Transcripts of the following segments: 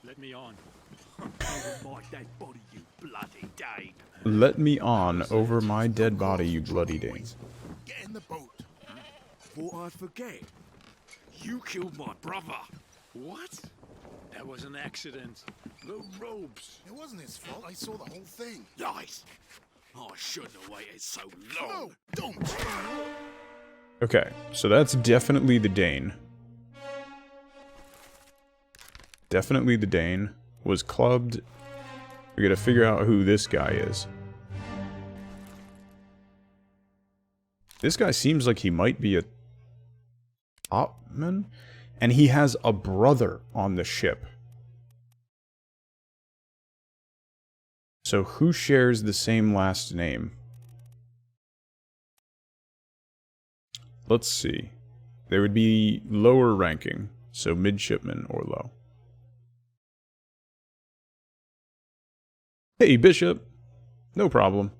Let me on. Over my dead body, you bloody Dane. Let me on over my dead body, you bloody Dane. Get in the boat. Thought I'd forget. You killed my brother. What? That was an accident. The robes. It wasn't his fault. I saw the whole thing. Lies. I shouldn't have waited so long. No, don't. Okay, so that's definitely the Dane. Definitely the Dane. Was clubbed. We gotta figure out who this guy is. This guy seems like he might be a topman, and he has a brother on the ship. So who shares the same last name? Let's see. They would be lower ranking, so midshipman or low. Hey, Bishop. No problem.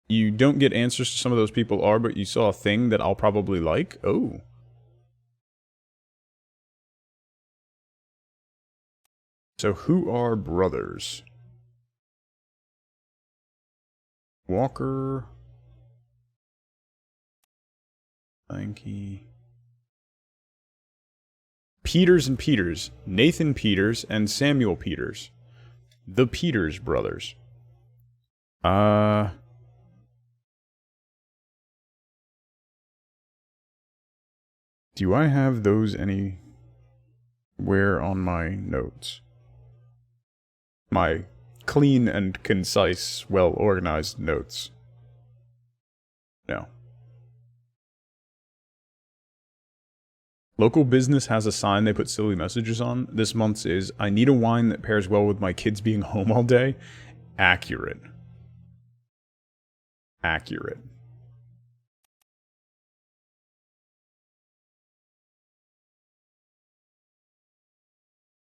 You don't get answers to some of those people are, but you saw a thing that I'll probably like? Oh. So who are brothers? Walker. Lanky. Peters and Peters. Nathan Peters and Samuel Peters. The Peters brothers. Do I have those anywhere on my notes? My clean and concise, well-organized notes. No. Local business has a sign they put silly messages on. This month's is, I need a wine that pairs well with my kids being home all day. Accurate. Accurate.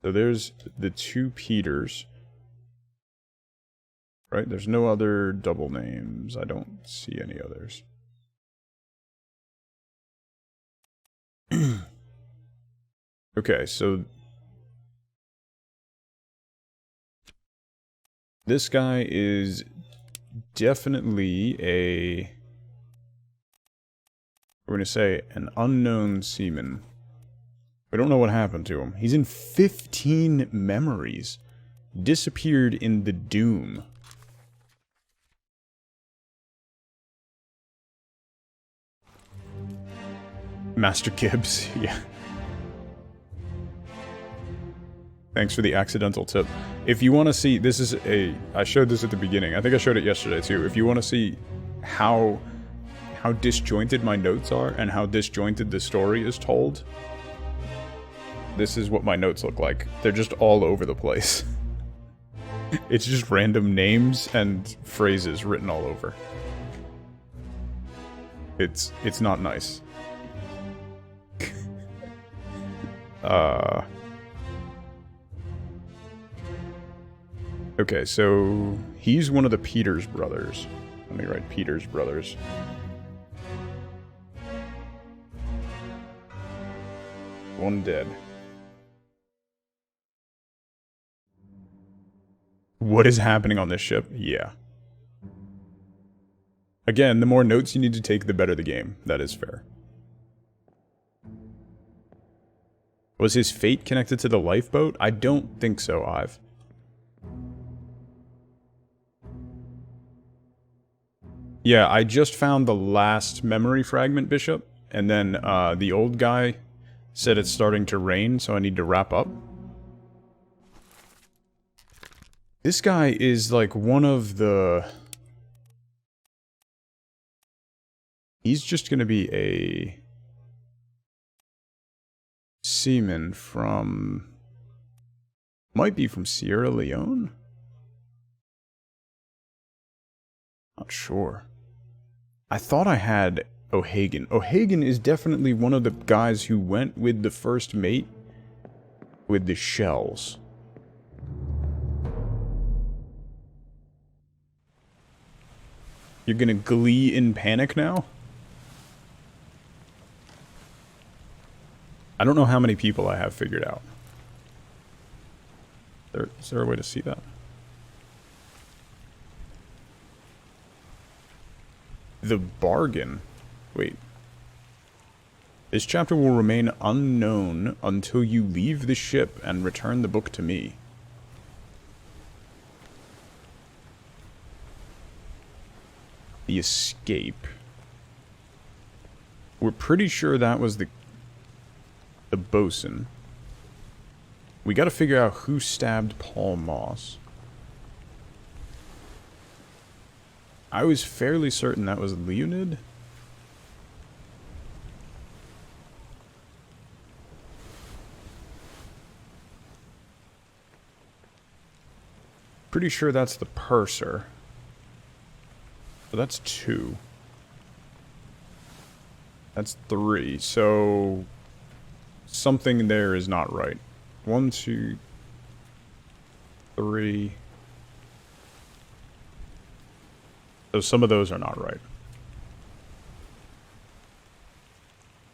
So there's the two Peters. Right? There's no other double names. I don't see any others. Okay, so this guy is definitely we're going to say an unknown seaman. We don't know what happened to him. He's in 15 memories. Disappeared in the Doom. Master Gibbs, yeah. Thanks for the accidental tip. If you want to see, this is I showed this at the beginning. I think I showed it yesterday too. If you want to see how disjointed my notes are and how disjointed the story is told, this is what my notes look like. They're just all over the place. It's just random names and phrases written all over. It's not nice. Okay, so he's one of the Peters brothers. Let me write Peters brothers. One dead. What is happening on this ship? Yeah. Again, the more notes you need to take, the better the game. That is fair. Was his fate connected to the lifeboat? I don't think so, Ive. Yeah, I just found the last memory fragment, Bishop, and then the old guy said it's starting to rain, so I need to wrap up. This guy is like one of the... He's just gonna be a... seaman from... Might be from Sierra Leone? Not sure. I thought I had O'Hagan. O'Hagan is definitely one of the guys who went with the first mate with the shells. You're gonna glee in panic now? I don't know how many people I have figured out. Is there a way to see that? The bargain. Wait. This chapter will remain unknown until you leave the ship and return the book to me. The escape. We're pretty sure that was the bosun. We gotta figure out who stabbed Paul Moss. I was fairly certain that was Leonid. Pretty sure that's the purser. So that's 2. That's 3. So something there is not right. 1, 2, 3. So some of those are not right.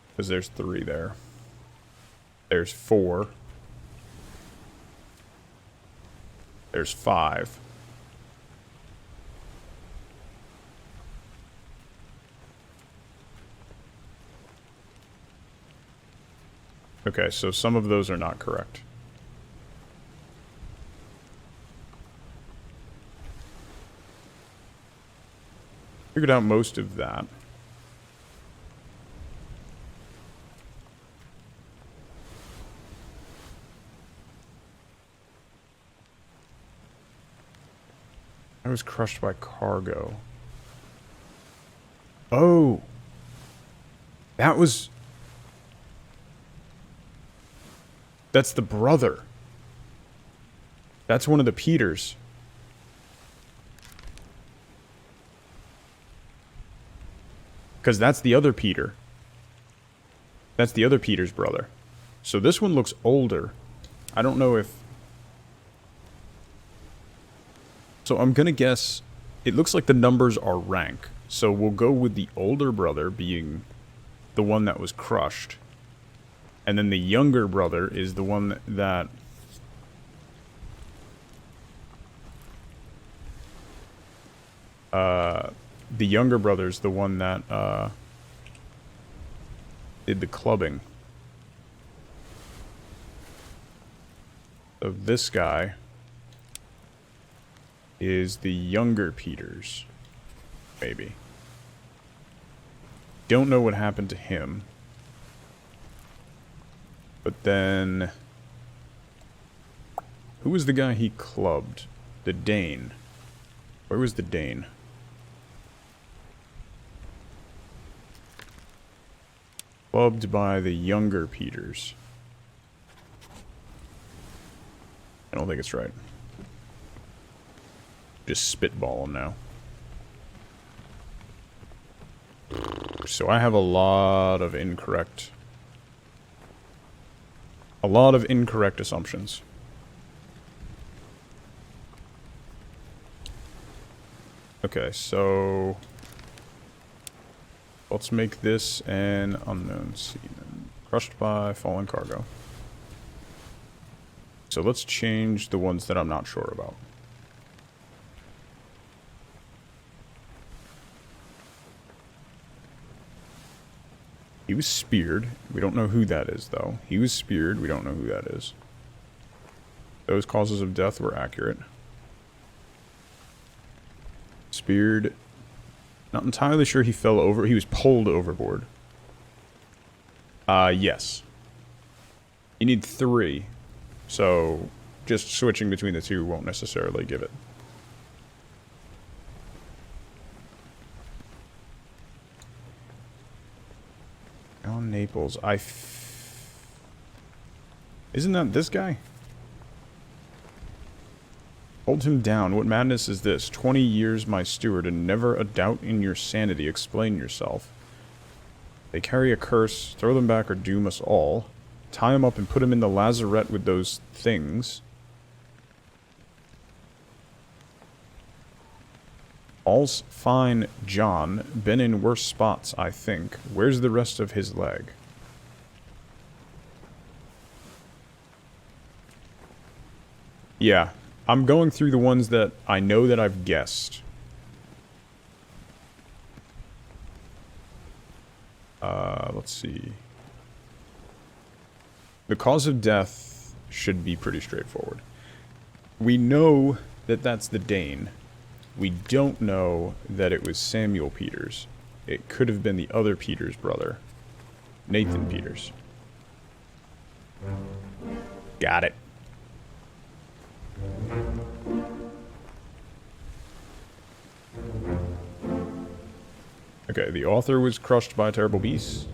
Because there's 3 there. There's 4. There's 5. Okay, so some of those are not correct. Figured out most of that. I was crushed by cargo. Oh! That was... That's the brother. That's one of the Peters. Because that's the other Peter. That's the other Peter's brother. So this one looks older. I don't know if... So I'm gonna guess... It looks like the numbers are rank. So we'll go with the older brother being the one that was crushed. And then the younger brother is the one that... the younger brother's the one that, did the clubbing. So this guy is the younger Peters. Maybe. Don't know what happened to him. But then... Who was the guy he clubbed? The Dane. Where was the Dane? Clubbed by the younger Peters. I don't think it's right. Just spitballing now. So I have a lot of incorrect... A lot of incorrect assumptions. Okay, so... Let's make this an unknown seaman. Crushed by fallen cargo. So let's change the ones that I'm not sure about. He was speared. We don't know who that is, though. He was speared. We don't know who that is. Those causes of death were accurate. Speared. Not entirely sure he fell over. He was pulled overboard. Yes. You need 3. So, just switching between the two won't necessarily give it. John Naples. Isn't that this guy? Hold him down. What madness is this? 20 years my steward and never a doubt in your sanity. Explain yourself. They carry a curse. Throw them back or doom us all. Tie him up and put him in the lazarette with those things. All's fine, John. Been in worse spots, I think. Where's the rest of his leg? Yeah. I'm going through the ones that I know that I've guessed. Let's see. The cause of death should be pretty straightforward. We know that that's the Dane. We don't know that it was Samuel Peters. It could have been the other Peters brother, Nathan Peters. Got it. Okay, the author was crushed by a terrible beast.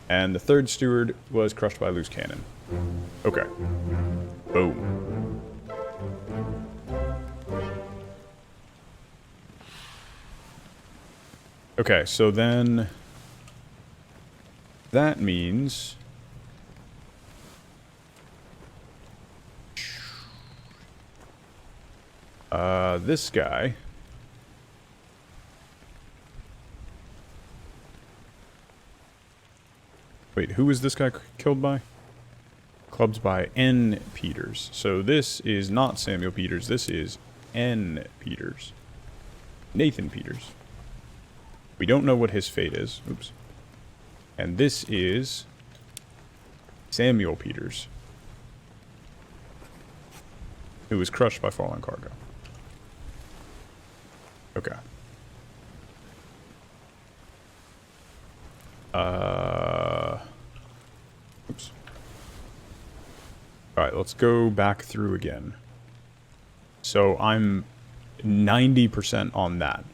And the third steward was crushed by a loose cannon. Okay. Boom. Okay, so then... that means... this guy... Wait, who was this guy killed by? Clubbed by N. Peters. So this is not Samuel Peters, this is N. Peters. Nathan Peters. We don't know what his fate is. Oops. And this is Samuel Peters, who was crushed by fallen cargo. Okay. Oops. Alright, let's go back through again. So I'm 90% on that.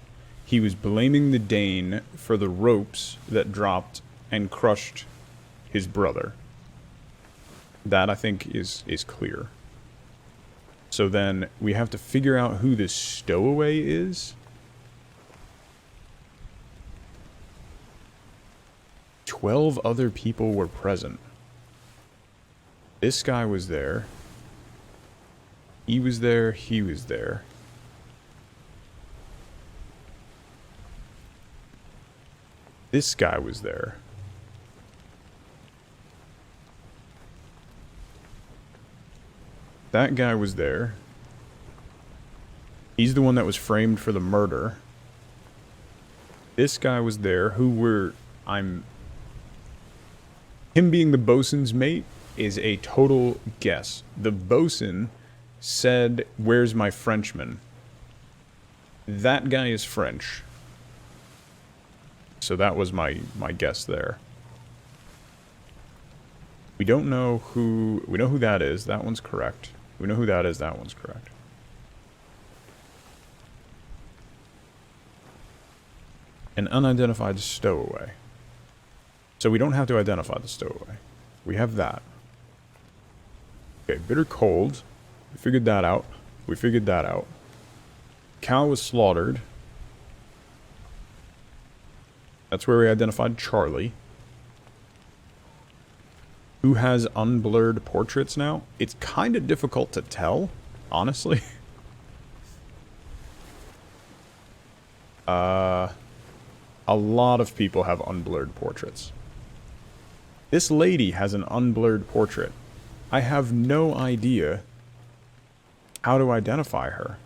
He was blaming the Dane for the ropes that dropped and crushed his brother. That, I think, is clear. So then we have to figure out who this stowaway is. 12 other people were present. This guy was there. He was there. He was there. This guy was there. That guy was there. He's the one that was framed for the murder. This guy was there. Him being the bosun's mate is a total guess. The bosun said, "Where's my Frenchman?" That guy is French. So that was my guess there. We don't know who... we know who that is. That one's correct. We know who that is. That one's correct. An unidentified stowaway. So we don't have to identify the stowaway. We have that. Okay, bitter cold. We figured that out. We figured that out. Cow was slaughtered. That's where we identified Charlie. Who has unblurred portraits now? It's kind of difficult to tell, honestly. A lot of people have unblurred portraits. This lady has an unblurred portrait. I have no idea how to identify her.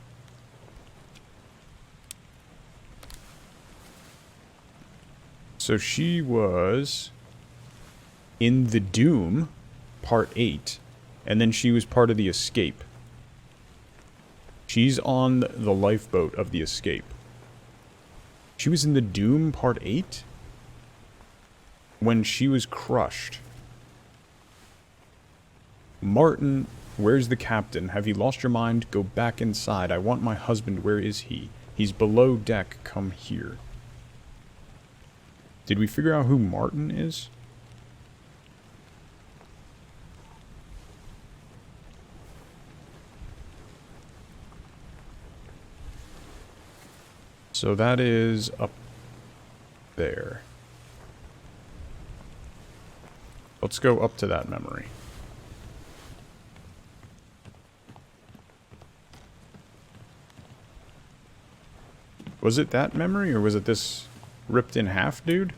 So she was in the Doom, Part 8, and then she was part of the Escape. She's on the lifeboat of the Escape. She was in the Doom, Part 8? When she was crushed. Martin, where's the captain? Have you lost your mind? Go back inside. I want my husband. Where is he? He's below deck. Come here. Did we figure out who Martin is? So that is up there. Let's go up to that memory. Was it that memory, or was it this ripped in half dude?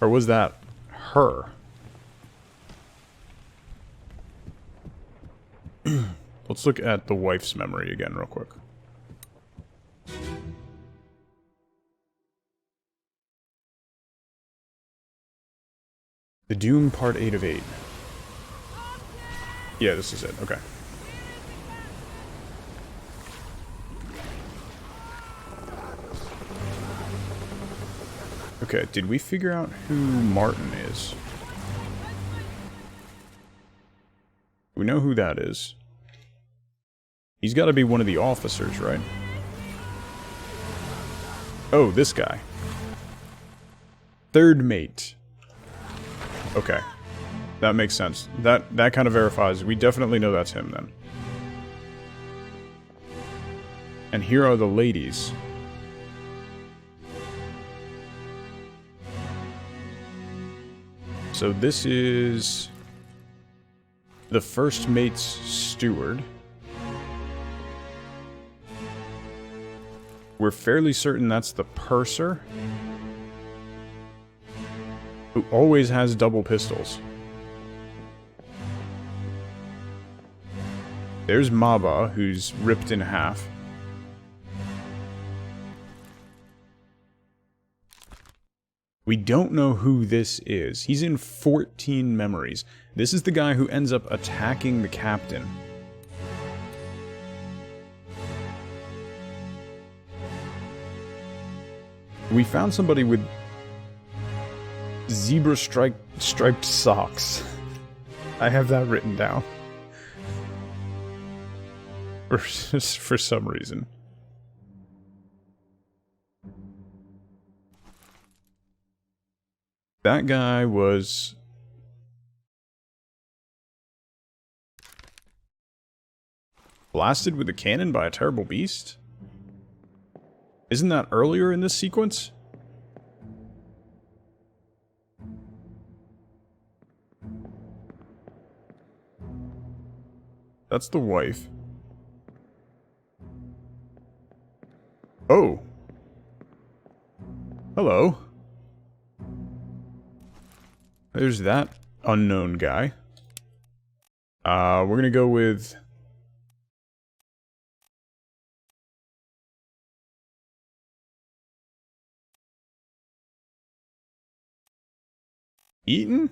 Or was that her? Let's look at the wife's memory again real quick. The Doom Part 8 of 8. Yeah, this is it. Okay. Okay, did we figure out who Martin is? We know who that is. He's got to be one of the officers, right? Oh, this guy. Third mate. Okay. That makes sense. That kind of verifies. We definitely know that's him then. And here are the ladies. So this is the first mate's steward. We're fairly certain that's the purser, who always has double pistols. There's Maba, who's ripped in half. We don't know who this is. He's in 14 memories. This is the guy who ends up attacking the captain. We found somebody with zebra striped socks. I have that written down. For some reason. That guy was... blasted with a cannon by a terrible beast? Isn't that earlier in this sequence? That's the wife. Oh. Hello. There's that unknown guy. We're gonna go with... Eaton?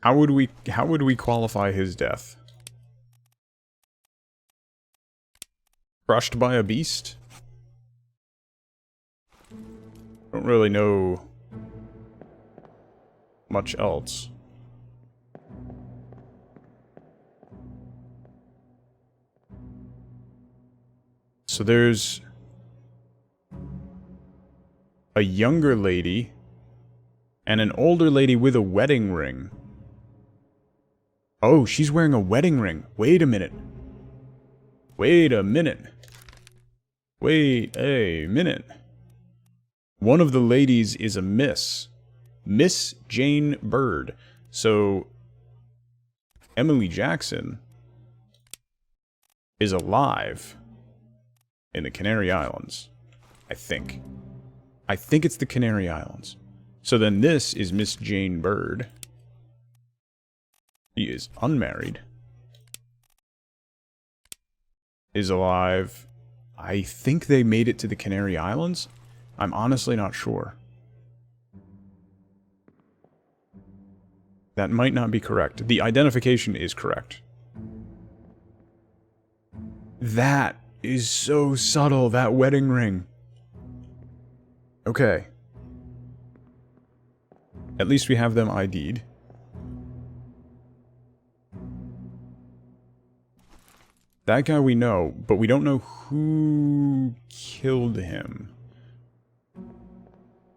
How would we qualify his death? Crushed by a beast? Don't really know much else. So there's a younger lady and an older lady with a wedding ring. Oh, she's wearing a wedding ring. Wait a minute. Wait a minute. Wait a minute. One of the ladies is a Miss. Miss Jane Bird. So, Emily Jackson is alive in the Canary Islands. I think. I think it's the Canary Islands. So then this is Miss Jane Bird. She is unmarried. Is alive. I think they made it to the Canary Islands. I'm honestly not sure. That might not be correct. The identification is correct. That is so subtle, that wedding ring. Okay. At least we have them ID'd. That guy we know, but we don't know who killed him.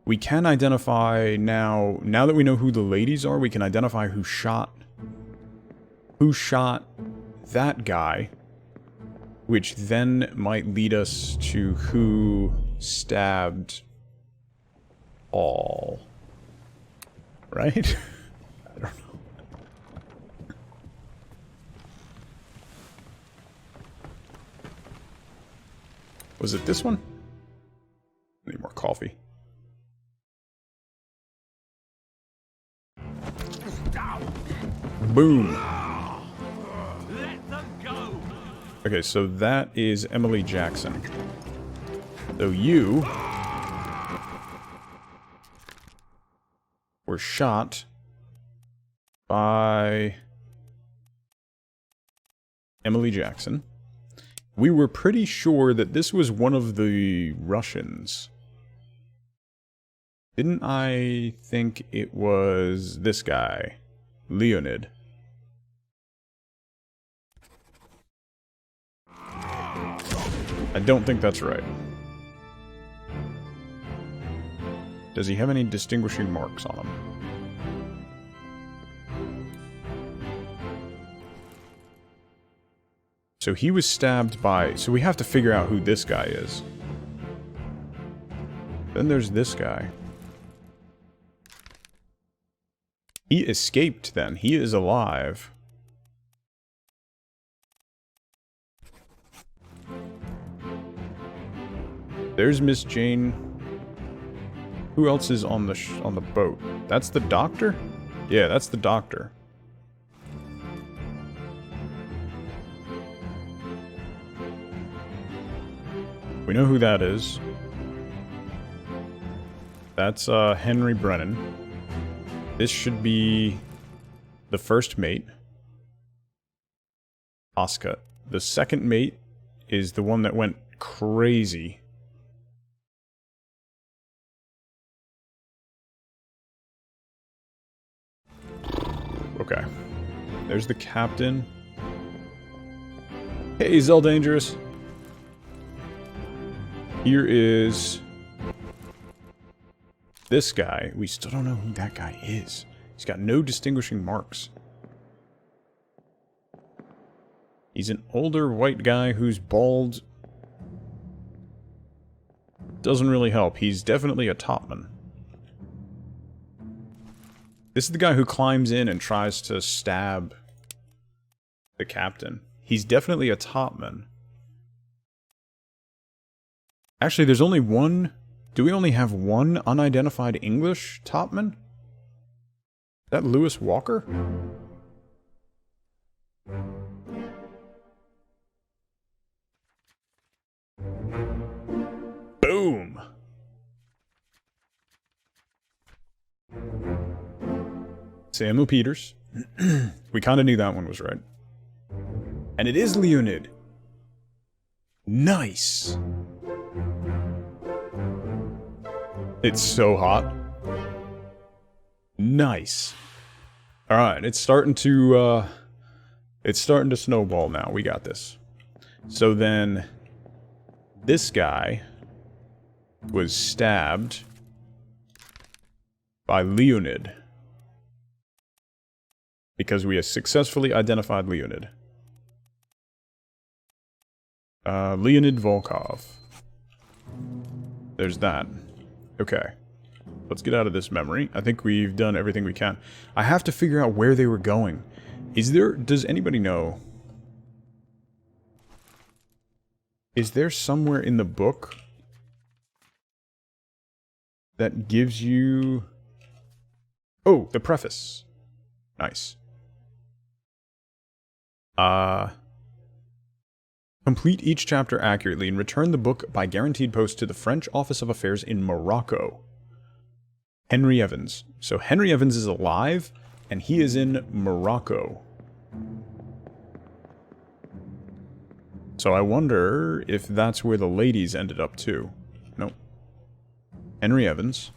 We can identify now that we know who the ladies are, we can identify who shot that guy, which then might lead us to who stabbed all. Right? I don't know. Was it this one? Need more coffee. Boom. Let them go. Okay, so that is Emily Jackson. So you were shot by Emily Jackson. We were pretty sure that this was one of the Russians. Didn't I think it was this guy, Leonid? I don't think that's right. Does he have any distinguishing marks on him? So he was stabbed by... So we have to figure out who this guy is. Then there's this guy. He escaped then. He is alive. There's Miss Jane. Who else is on the boat? That's the doctor? Yeah, that's the doctor. We know who that is. That's Henry Brennan. This should be the first mate, Oscar. The second mate is the one that went crazy. Okay. There's the captain. Hey, Zell Dangerous. Here is this guy. We still don't know who that guy is. He's got no distinguishing marks. He's an older white guy who's bald. Doesn't really help. He's definitely a topman. This is the guy who climbs in and tries to stab the captain. He's definitely a topman. Actually, there's only one... Do we only have one unidentified English topman? Is that Lewis Walker? Boom! Samuel Peters. We kind of knew that one was right. And it is Leonid. Nice! It's so hot. Nice. Alright, it's starting to snowball now. We got this. So then, this guy was stabbed by Leonid. Because we have successfully identified Leonid. Leonid Volkov. There's that. Okay. Let's get out of this memory. I think we've done everything we can. I have to figure out where they were going. Does anybody know? Is there somewhere in the book that gives you... Oh, the preface. Nice. Complete each chapter accurately and return the book by guaranteed post to the French Office of Affairs in Morocco. Henry Evans. So Henry Evans is alive, and he is in Morocco. So I wonder if that's where the ladies ended up too. Nope. Henry Evans.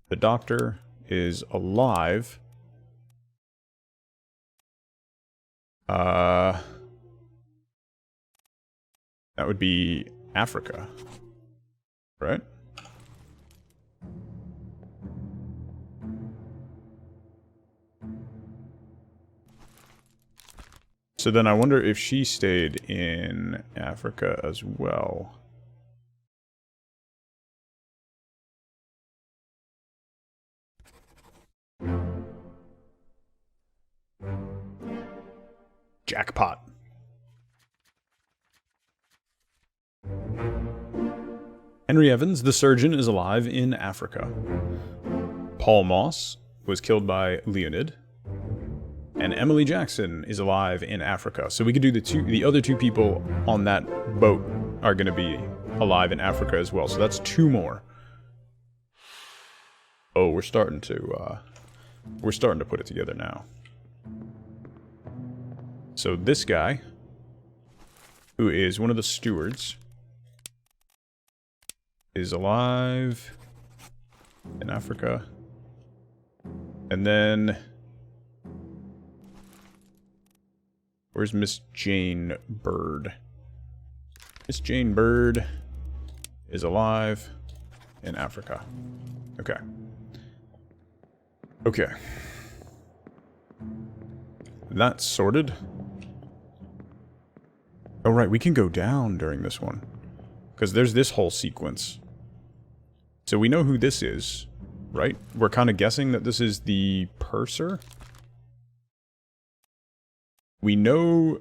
The doctor is alive. That would be Africa, right? So then I wonder if she stayed in Africa as well. Jackpot. Henry Evans, the surgeon, is alive in Africa. Paul Moss was killed by Leonid. And Emily Jackson is alive in Africa. So we could do the other two people on that boat are going to be alive in Africa as well. So that's 2 more. Oh, we're starting to put it together now. So this guy, who is one of the stewards, is alive in Africa. And then, where's Miss Jane Bird? Miss Jane Bird is alive in Africa. Okay. Okay. That's sorted. Oh, right, we can go down during this one. Because there's this whole sequence. So we know who this is, right? We're kind of guessing that this is the purser. We know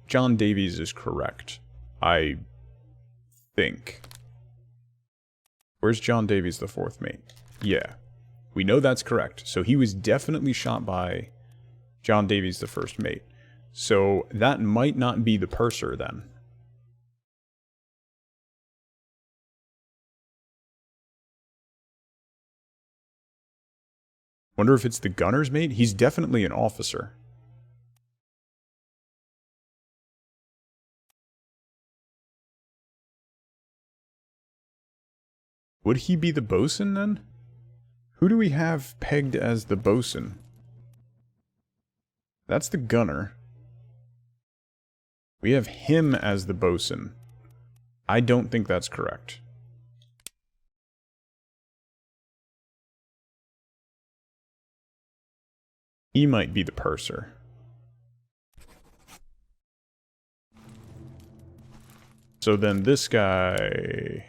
John Davies is correct. I think. Where's John Davies, the 4th mate? Yeah. We know that's correct. So he was definitely shot by John Davies, the 1st mate. So that might not be the purser then. Wonder if it's the gunner's mate? He's definitely an officer. Would he be the bosun then? Who do we have pegged as the bosun? That's the gunner. We have him as the bosun. I don't think that's correct. He might be the purser. So then this guy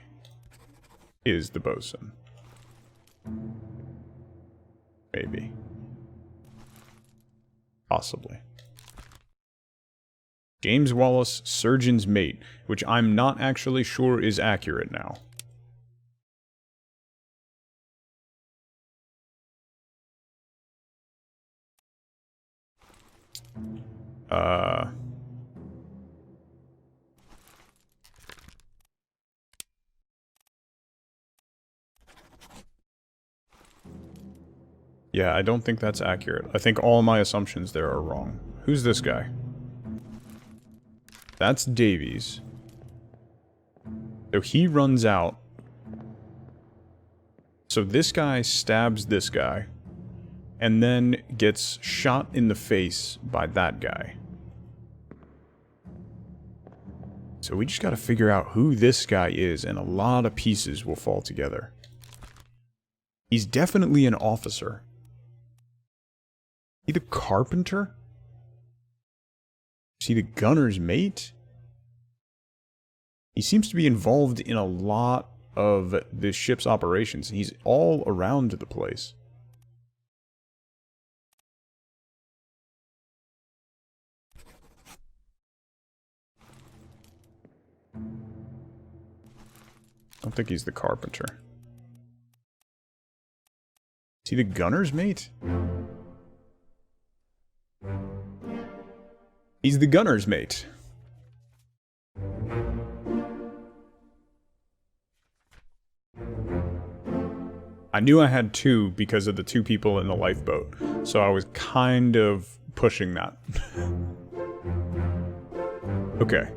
is the bosun. Maybe. Possibly. James Wallace, surgeon's mate, which I'm not actually sure is accurate now. Yeah, I don't think that's accurate. I think all my assumptions there are wrong. Who's this guy? That's Davies. So he runs out. So this guy stabs this guy. And then gets shot in the face by that guy. So we just gotta figure out who this guy is, and a lot of pieces will fall together. He's definitely an officer. Is he the carpenter? Is he the gunner's mate? He seems to be involved in a lot of the ship's operations. He's all around the place. I don't think he's the carpenter. Is he the gunner's mate? He's the gunner's mate. I knew I had 2 because of the 2 people in the lifeboat, so I was kind of pushing that. Okay.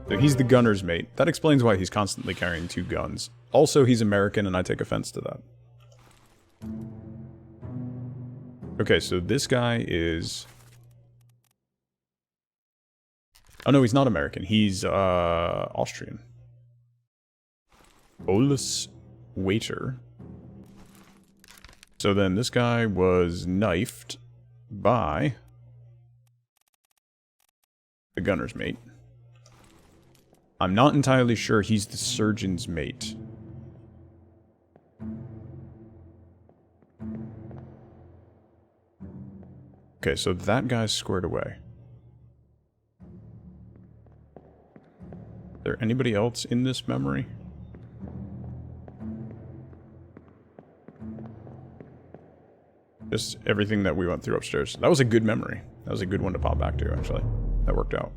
So he's the gunner's mate. That explains why he's constantly carrying 2 guns. Also, he's American, and I take offense to that. Okay, so this guy is... Oh no, he's not American. He's, Austrian. Olus Waiter. So then this guy was knifed by the gunner's mate. I'm not entirely sure he's the surgeon's mate. Okay, so that guy's squared away. Is there Anybody else in this memory? Just everything that we went through upstairs. That was a good memory. That was a good one to pop back to, actually. That worked out.